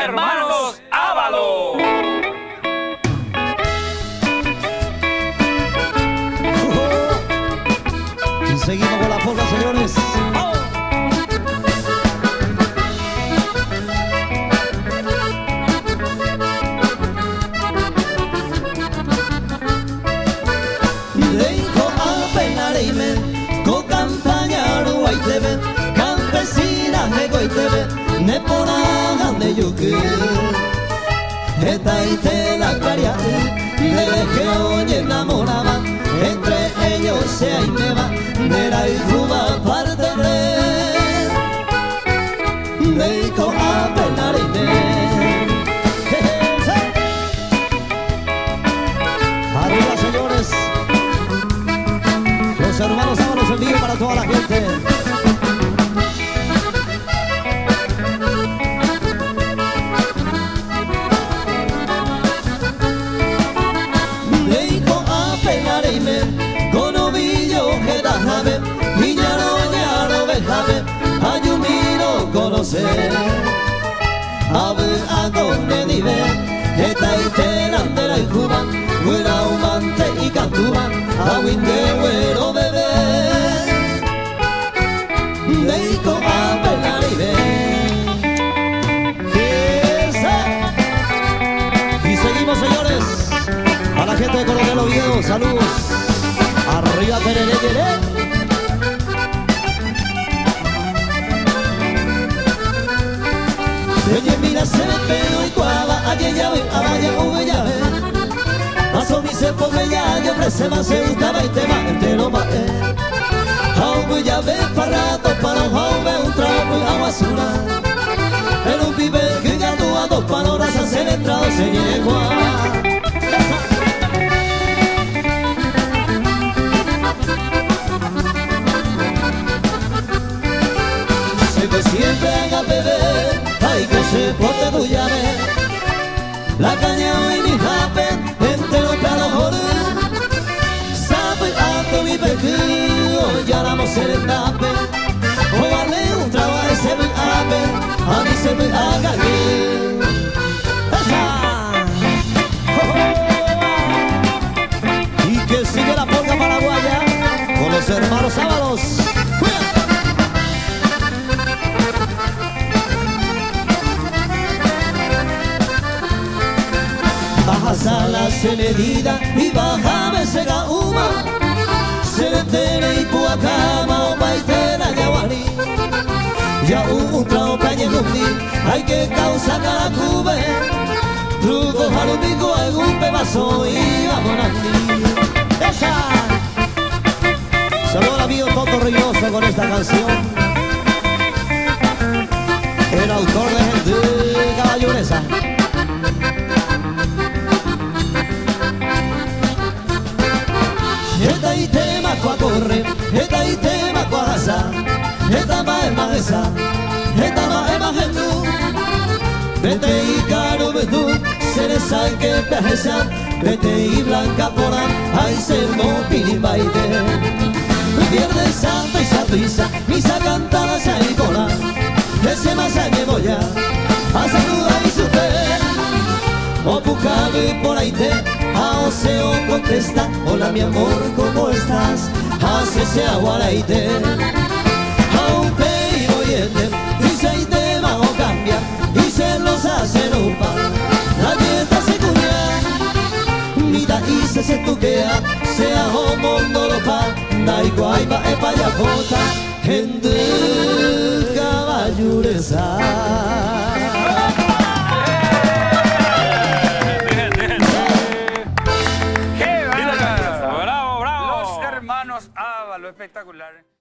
Hermanos Ábalos. Y seguimos con la polka, señores. Deiko apenareime, ko campañaru aitebe, campesina egoitebe, nepora gande yuku. Eta itela kariate, deje oye enamoraba, entre ellos se aimeba, nera y juba parte de. Deiko apenareime. Arriba, señores. Los hermanos Ábalos en vivo para toda la gente. Deiko apenareime, con ovillo que da jave, y ñaro bejabe, ayumino conocer. Ave a donde dive, eta iterandera y juba, buena humante y cantuba, a winde güero bebé. Deiko apenareime. Y seguimos, señores. A la gente de Coronel Oviedo, saludos. Arriba, tereré, tereré. Oye, mira, se ve pelo y cuava, ayer ya ve, vaya, ya ve. Maso mi se pone ya, yo ofrece más, se gustaba y tema, entero más. Hau ya ve, para rato, para un hau ve, un trapo y agua azula. En un pibe que ganó a dos panoras, a ser entrado, se llegó a. Siempre haga beber, ay que se porte tu llave. La caña y mi jape, entero para joder. Sabe alto mi pequeño, ya la mos el tape. O darle un trago a ese mi ave, a mí se me haga bien. Y que sigue la polka paraguaya con los hermanos Ábalos. Baja la medida y bajame sega uma, se le tere y puacama o paitera yaguarí. Ya un trao cañe gumbi, hay que causa cada cube. Truco jarumico, algún pedazo y vamos a ti. ¡Esa! Saludos al amigo Toto Reynoso con esta canción. El autor de Gente Caballureza. Eta itema kwa corre, eta itema kwa hasa, eta maema esa, eta maema gendu. Vete y caro betu, se le sabe que pejesa, vete y blanca pora, ay se no pilimbaite. Viernes santo y satuisa, misa cantada se cola, ese más añevo ya, a saludar y super, o pucabe por ahí te. A Oseo contesta, hola mi amor, ¿cómo estás? Hace ese aguaraite. A un peiro yete, dice y te va o cambia, y se los hace ropa. La dieta se cuña, mira y se tuquea, sea homo no lo pa, da igual va e paya jota, gente caballureza. Hermanos Ábalos, espectacular.